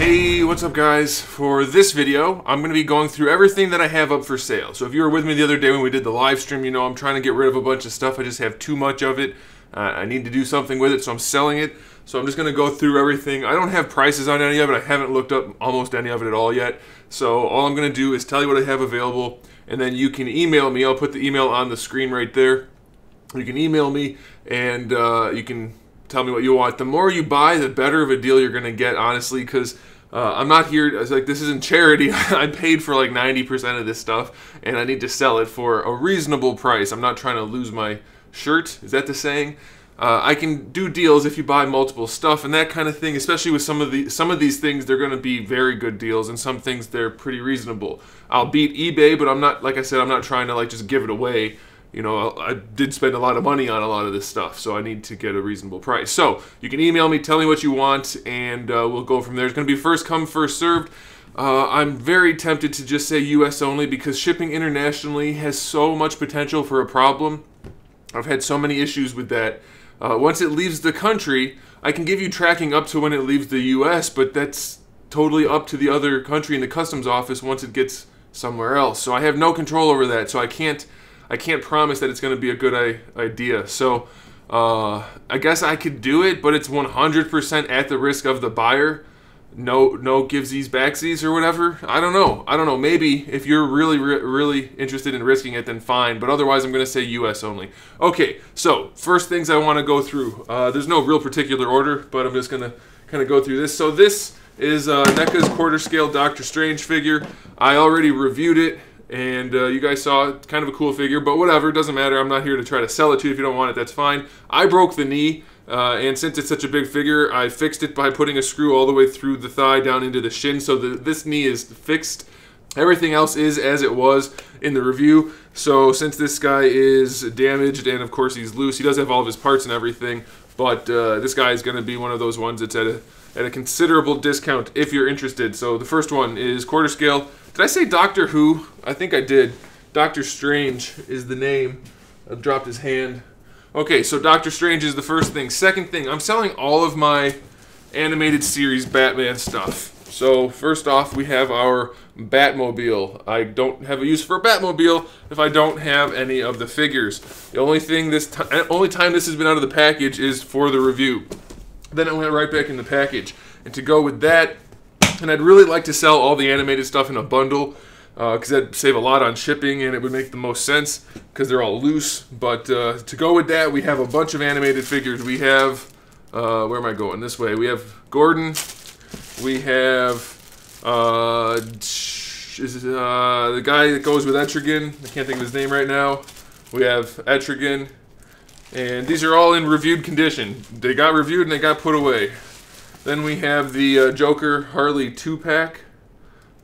Hey, what's up guys? For this video, I'm going to be going through everything that I have up for sale. So if you were with me the other day when we did the live stream, you know I'm trying to get rid of a bunch of stuff. I just have too much of it. I need to do something with it, so I'm selling it. So I'm just going to go through everything. I don't have prices on any of it. I haven't looked up almost any of it at all yet. So all I'm going to do is tell you what I have available, and then you can email me. I'll put the email on the screen right there. You can email me, and you can tell me what you want. The more you buy, the better of a deal you're going to get, honestly, because I'm not here, it's like, this isn't charity. I paid for like 90% of this stuff, and I need to sell it for a reasonable price. I'm not trying to lose my shirt. Is that the saying? I can do deals if you buy multiple stuff and that kind of thing, especially with some of these things. They're going to be very good deals, and some things they're pretty reasonable. I'll beat eBay, but I'm not, like I said, I'm not trying to like just give it away. You know, I did spend a lot of money on a lot of this stuff, so I need to get a reasonable price. So you can email me, tell me what you want, and we'll go from there. It's going to be first come, first served. I'm very tempted to just say US only, because shipping internationally has so much potential for a problem. I've had so many issues with that. Once it leaves the country, I can give you tracking up to when it leaves the US, but that's totally up to the other country in the customs office once it gets somewhere else. So I have no control over that, so I can't promise that it's going to be a good idea. So I guess I could do it, but it's 100% at the risk of the buyer. No givesies, backsies, or whatever. I don't know. Maybe if you're really interested in risking it, then fine. But otherwise, I'm going to say US only. Okay, so first things I want to go through. There's no real particular order, but I'm just going to kind of go through this. So this is NECA's quarter scale Doctor Strange figure. I already reviewed it, and you guys saw it. Kind of a cool figure, but whatever, it doesn't matter. I'm not here to try to sell it to you. If you don't want it, that's fine. I broke the knee, and since it's such a big figure, I fixed it by putting a screw all the way through the thigh down into the shin, so this knee is fixed. Everything else is as it was in the review. So since this guy is damaged, and of course he's loose, he does have all of his parts and everything, but this guy is going to be one of those ones that's at a considerable discount if you're interested. So the first one is quarter scale. Did I say Doctor Who? I think I did. Doctor Strange is the name. I dropped his hand. Okay, so Doctor Strange is the first thing. Second thing, I'm selling all of my animated series Batman stuff. So first off, we have our Batmobile. I don't have a use for a Batmobile if I don't have any of the figures. The only thing only time this has been out of the package is for the review. Then it went right back in the package. And to go with that, and I'd really like to sell all the animated stuff in a bundle, because that'd save a lot on shipping, and it would make the most sense because they're all loose. But to go with that, we have a bunch of animated figures. We have, where am I going? This way. We have Gordon. We have the guy that goes with Etrigan. I can't think of his name right now. We have Etrigan. And these are all in reviewed condition. They got reviewed and they got put away. Then we have the Joker Harley 2-pack.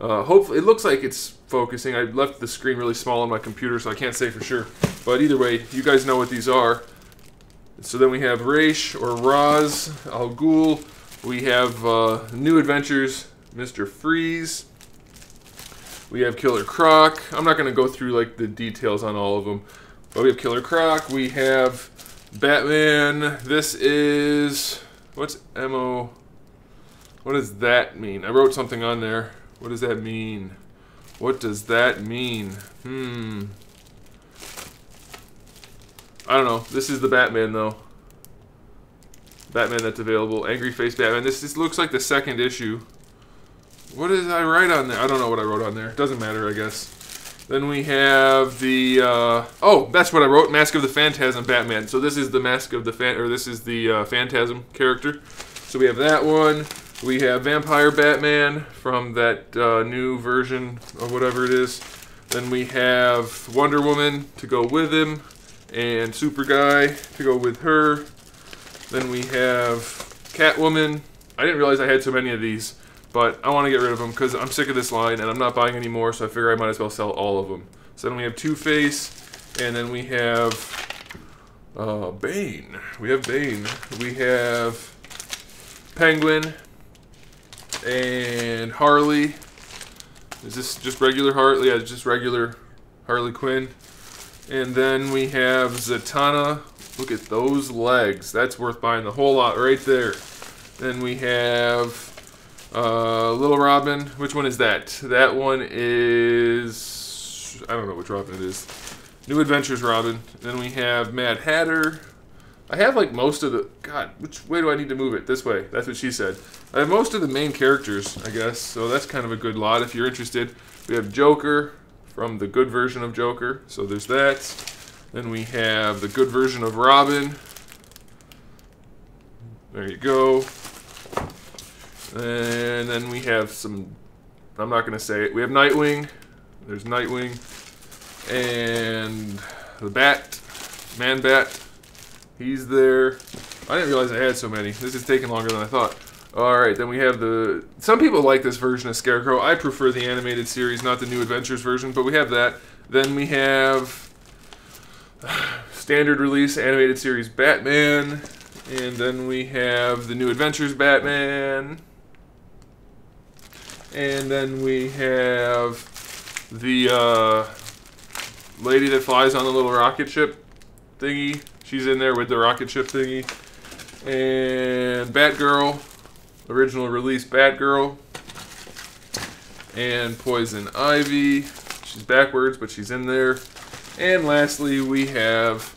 Hopefully, it looks like it's focusing. I left the screen really small on my computer, so I can't say for sure. But either way, you guys know what these are. So then we have Raish or Ra's Al Ghul. We have New Adventures, Mr. Freeze. We have Killer Croc. I'm not going to go through like the details on all of them. But we have Killer Croc. We have Batman. This is... what's MO? What does that mean? I wrote something on there. What does that mean? What does that mean? I don't know. This is the Batman, though. Batman that's available. Angry Face Batman. This looks like the second issue. What did I write on there? I don't know what I wrote on there. Doesn't matter, I guess. Then we have the... oh, that's what I wrote. Mask of the Phantasm Batman. So this is the Mask of the this is the Phantasm character. So we have that one. We have Vampire Batman from that new version of whatever it is. Then we have Wonder Woman to go with him, and Superguy to go with her. Then we have Catwoman. I didn't realize I had so many of these, but I want to get rid of them because I'm sick of this line and I'm not buying any more, so I figure I might as well sell all of them. So then we have Two-Face, and then we have Bane. We have Bane. We have Penguin. And Harley. Is this just regular Harley? Yeah, it's just regular Harley Quinn. And then we have Zatanna. Look at those legs. That's worth buying the whole lot right there. Then we have Little Robin. Which one is that? That one is... I don't know which Robin it is. New Adventures Robin. Then we have Mad Hatter. I have like most of the... God, which way do I need to move it? This way. That's what she said. I have most of the main characters, I guess. So that's kind of a good lot if you're interested. We have Joker from the good version of Joker. So there's that. Then we have the good version of Robin. There you go. And then we have some... I'm not going to say it. We have Nightwing. There's Nightwing. And the Bat. Man-Bat. He's there. I didn't realize I had so many. This is taking longer than I thought. Alright, then we have the... Some people like this version of Scarecrow. I prefer the animated series, not the New Adventures version, but we have that. Then we have... Standard release animated series Batman. And then we have the New Adventures Batman. And then we have the lady that flies on the little rocket ship thingy. She's in there with the rocket ship thingy. And Batgirl. Original release Batgirl. And Poison Ivy. She's backwards, but she's in there. And lastly, we have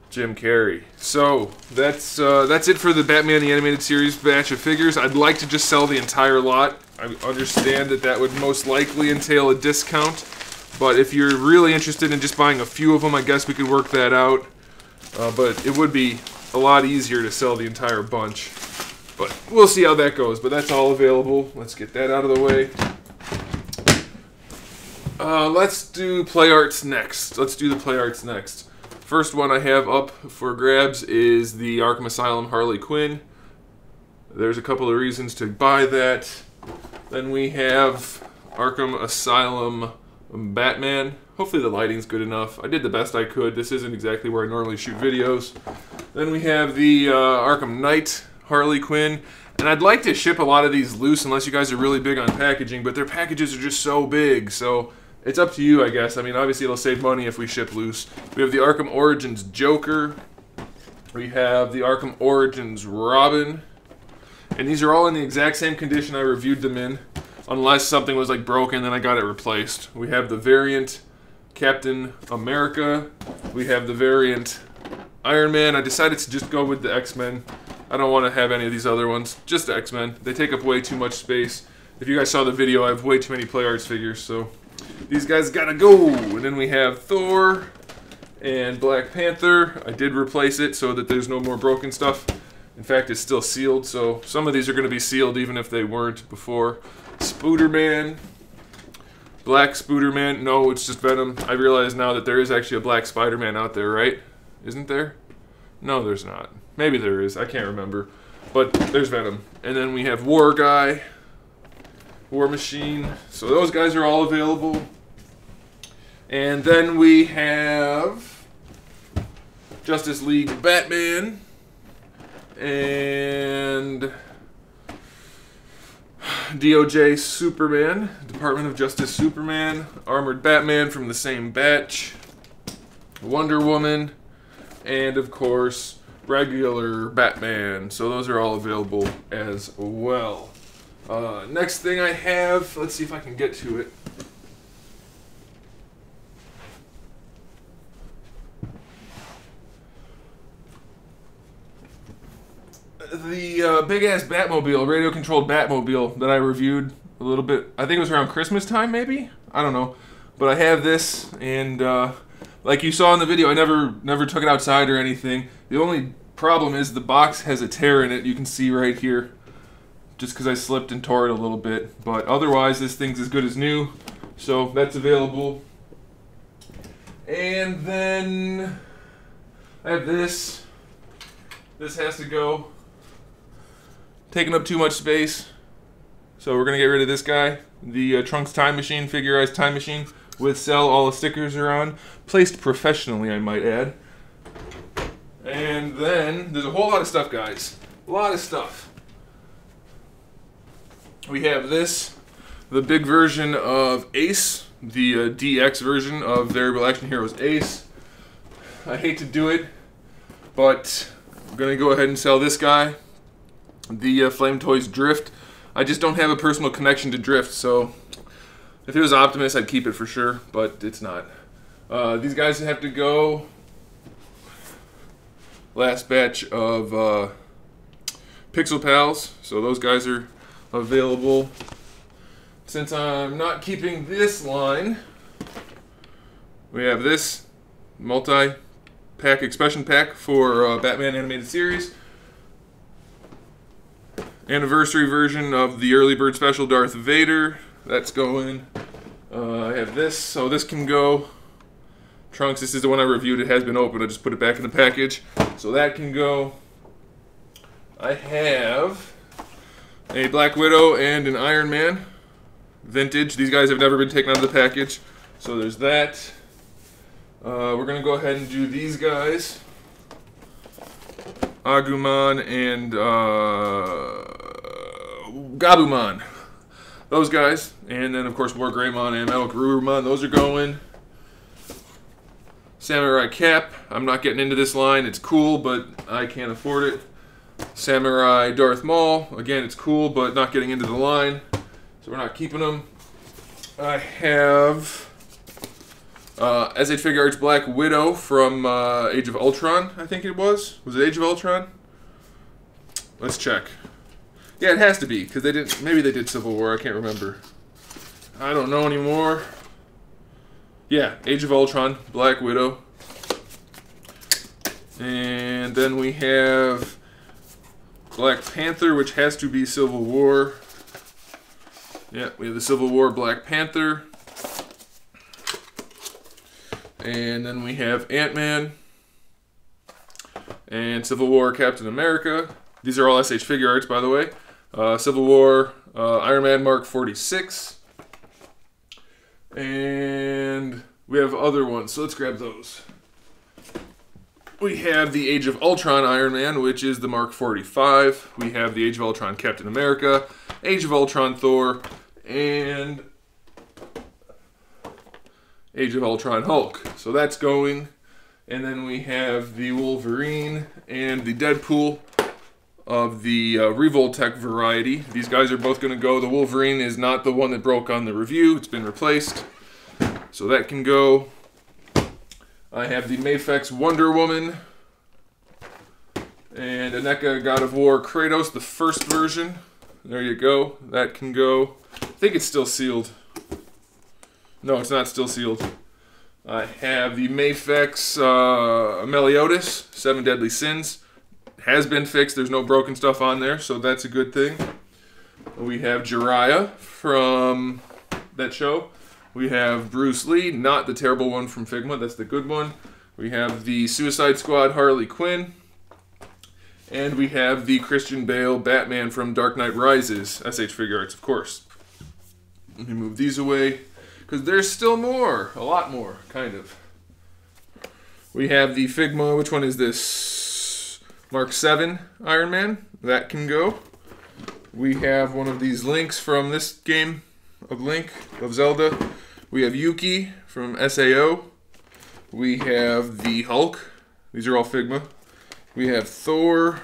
Jim Carrey. So that's it for the Batman the Animated Series batch of figures. I'd like to just sell the entire lot. I understand that that would most likely entail a discount, but if you're really interested in just buying a few of them, I guess we could work that out. But it would be a lot easier to sell the entire bunch. But we'll see how that goes. But that's all available. Let's get that out of the way. Let's do Play Arts next. First one I have up for grabs is the Arkham Asylum Harley Quinn. There's a couple of reasons to buy that. Then we have Arkham Asylum Batman. Hopefully the lighting's good enough. I did the best I could. This isn't exactly where I normally shoot videos. Then we have the Arkham Knight Harley Quinn. And I'd like to ship a lot of these loose unless you guys are really big on packaging, but their packages are just so big, so it's up to you, I guess. I mean, obviously it'll save money if we ship loose. We have the Arkham Origins Joker. We have the Arkham Origins Robin. And these are all in the exact same condition I reviewed them in, unless something was like broken, then I got it replaced. We have the variant Captain America. We have the variant Iron Man. I decided to just go with the X-Men. I don't want to have any of these other ones, just the X-Men. They take up way too much space. If you guys saw the video, I have way too many Play Arts figures, so these guys gotta go. And then we have Thor and Black Panther. I did replace it so that there's no more broken stuff. In fact, it's still sealed, so some of these are going to be sealed even if they weren't before. Spooderman. Black Spooderman. No, it's just Venom. I realize now that there is actually a Black Spider-Man out there, right? Isn't there? No, there's not. Maybe there is. I can't remember. But there's Venom. And then we have War Guy. War Machine. So those guys are all available. And then we have Justice League Batman. And DOJ Superman, Department of Justice Superman, Armored Batman from the same batch, Wonder Woman, and of course regular Batman. So those are all available as well. Next thing I have, let's see if I can get to it. The big-ass Batmobile, radio-controlled Batmobile that I reviewed a little bit. I think it was around Christmas time, maybe? I don't know. But I have this, and like you saw in the video, I never took it outside or anything. The only problem is the box has a tear in it. You can see right here. Just because I slipped and tore it a little bit. But otherwise, this thing's as good as new. So that's available. And then I have this. This has to go. Taking up too much space, so we're gonna get rid of this guy. The Trunks Time Machine, figurized time machine with cell. All the stickers are on, placed professionally, I might add. And then there's a whole lot of stuff, guys. A lot of stuff. We have this, the big version of Ace, the DX version of Variable Action Heroes Ace. I hate to do it, but I'm gonna go ahead and sell this guy. The Flame Toys Drift. I just don't have a personal connection to Drift, so if it was Optimus, I'd keep it for sure, but it's not. These guys have to go. Last batch of Pixel Pals, so those guys are available. Since I'm not keeping this line, we have this multi-pack expression pack for Batman Animated Series. Anniversary version of the early bird special Darth Vader. That's going. I have this, so this can go. Trunks, this is the one I reviewed. It has been opened. I just put it back in the package. So that can go. I have a Black Widow and an Iron Man. Vintage. These guys have never been taken out of the package. So there's that. We're going to go ahead and do these guys. Agumon and Gabumon. Those guys. And then, of course, War Greymon and Metal Garurumon. Those are going. Samurai Cap. I'm not getting into this line. It's cool, but I can't afford it. Samurai Darth Maul. Again, it's cool, but not getting into the line. So we're not keeping them. I have S.H. Figure Arts Black Widow from Age of Ultron, I think it was. Was it Age of Ultron? Let's check. Yeah, it has to be, because they didn't. Maybe they did Civil War. I can't remember. I don't know anymore. Yeah, Age of Ultron, Black Widow. And then we have Black Panther, which has to be Civil War. Yeah, we have the Civil War Black Panther. And then we have Ant-Man. And Civil War Captain America. These are all SH Figure Arts, by the way. Civil War Iron Man Mark 46. And we have other ones, so let's grab those. We have the Age of Ultron Iron Man, which is the Mark 45. We have the Age of Ultron Captain America, Age of Ultron Thor, and Age of Ultron Hulk. So that's going. And then we have the Wolverine and the Deadpool of the Revoltech variety. These guys are both going to go. The Wolverine is not the one that broke on the review. It's been replaced. So that can go. I have the Mafex Wonder Woman and NECA God of War Kratos, the first version. There you go. That can go. I think it's still sealed. No, it's not still sealed. I have the Mafex Meliodas, 7 Deadly Sins. Has been fixed. There's no broken stuff on there, so that's a good thing. We have Jiraiya from that show. We have Bruce Lee, not the terrible one from Figma, that's the good one. We have the Suicide Squad Harley Quinn. And we have the Christian Bale Batman from Dark Knight Rises, SH Figure Arts, of course. Let me move these away, because there's still more. A lot more, kind of. We have the Figma, which one is this? Mark 7 Iron Man, that can go. We have one of these Links from this game of Link, of Zelda. We have Yuki from SAO. We have the Hulk. These are all Figma. We have Thor.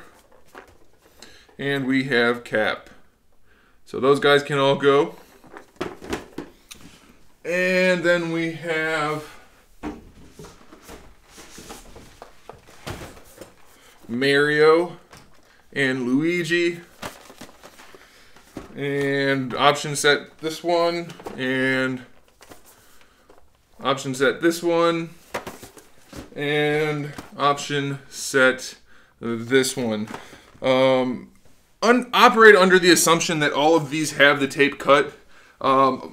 And we have Cap. So those guys can all go. And then we have Mario and Luigi. And option set this one, and option set this one, and option set this one. Operate under the assumption that all of these have the tape cut.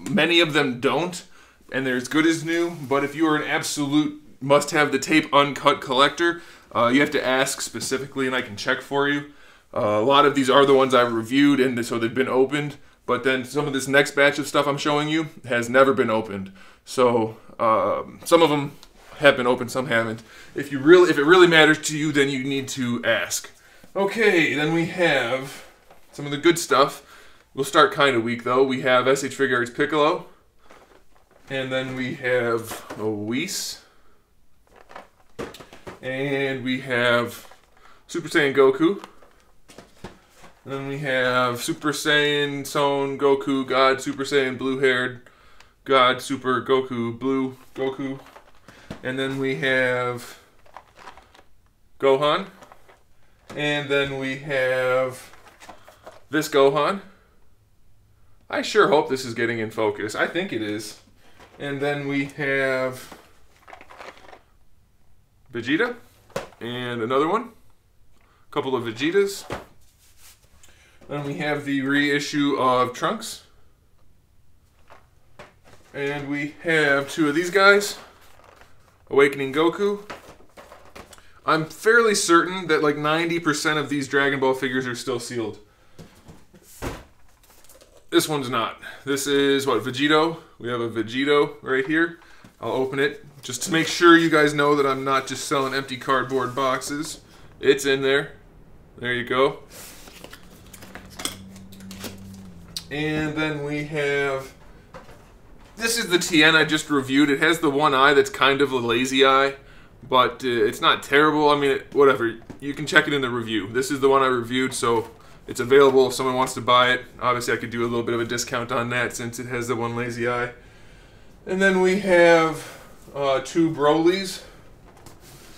Many of them don't, and they're as good as new, but if you are an absolute must-have the tape uncut collector, you have to ask specifically, and I can check for you. A lot of these are the ones I've reviewed, and so they've been opened. But then some of this next batch of stuff I'm showing you has never been opened. So some of them have been opened, some haven't. If it really matters to you, then you need to ask. Okay, then we have some of the good stuff. We'll start kind of weak though. We have SH Figure Arts Piccolo, and then we have a Whis, and we have Super Saiyan Goku. And then we have Super Saiyan Son Goku God, Super Saiyan Blue Haired God, Super Goku Blue Goku. And then we have Gohan. And then we have this Gohan. I sure hope this is getting in focus. I think it is. And then we have Vegeta. And another one. A couple of Vegetas. Then we have the reissue of Trunks. And we have two of these guys. Awakening Goku. I'm fairly certain that like 90% of these Dragon Ball figures are still sealed. This one's not. This is, what, Vegito? We have a Vegito right here. I'll open it just to make sure you guys know that I'm not just selling empty cardboard boxes. It's in there. There you go. And then we have... This is the Tien I just reviewed. It has the one eye that's kind of a lazy eye, but it's not terrible. I mean, whatever. You can check it in the review. This is the one I reviewed, so it's available if someone wants to buy it. Obviously, I could do a little bit of a discount on that since it has the one lazy eye. And then we have two Brolys.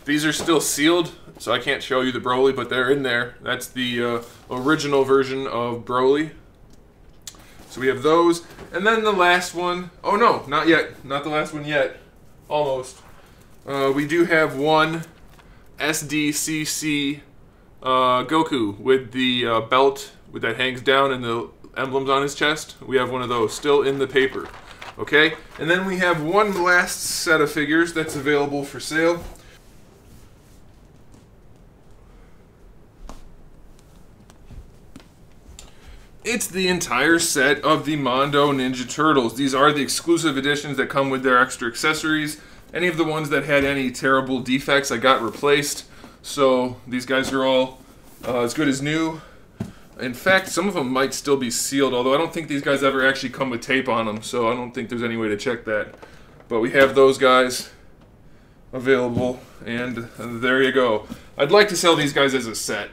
These are still sealed, so I can't show you the Broly, but they're in there. That's the original version of Broly. So we have those. And then the last one. Oh no, not yet. Not the last one yet. Almost. We do have one SDCC Goku with the belt that hangs down and the emblems on his chest. We have one of those still in the paper. Okay? And then we have one last set of figures that's available for sale. It's the entire set of the Mondo Ninja Turtles. These are the exclusive editions that come with their extra accessories. Any of the ones that had any terrible defects I got replaced. So these guys are all as good as new. In fact, some of them might still be sealed, although I don't think these guys ever actually come with tape on them, so I don't think there's any way to check that. But we have those guys available, and there you go. I'd like to sell these guys as a set.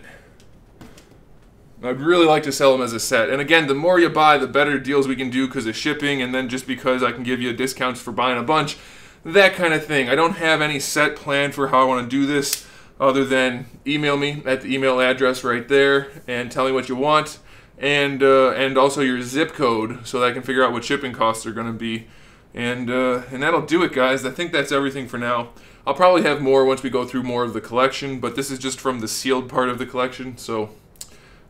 I'd really like to sell them as a set. And again, the more you buy, the better deals we can do because of shipping, and then just because I can give you discounts for buying a bunch. That kind of thing. I don't have any set plan for how I want to do this other than email me at the email address right there and tell me what you want, and also your zip code so that I can figure out what shipping costs are going to be. And that'll do it, guys. I think that's everything for now. I'll probably have more once we go through more of the collection, but this is just from the sealed part of the collection, so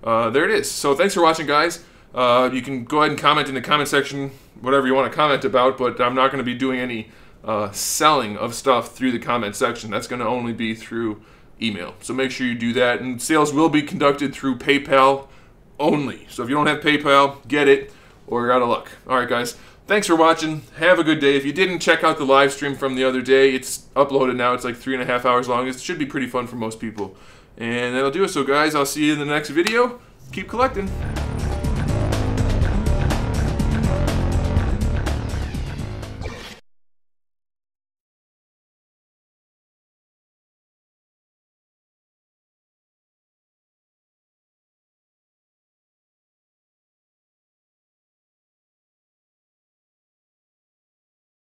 there it is. So thanks for watching, guys. You can go ahead and comment in the comment section whatever you want to comment about, but I'm not going to be doing any selling of stuff through the comment section. That's going to only be through email. So make sure you do that. And sales will be conducted through PayPal only. So if you don't have PayPal, get it, or you're out of luck. Alright, guys. Thanks for watching. Have a good day. If you didn't check out the live stream from the other day, it's uploaded now. It's like 3.5 hours long. It should be pretty fun for most people. And that'll do it. So guys, I'll see you in the next video. Keep collecting.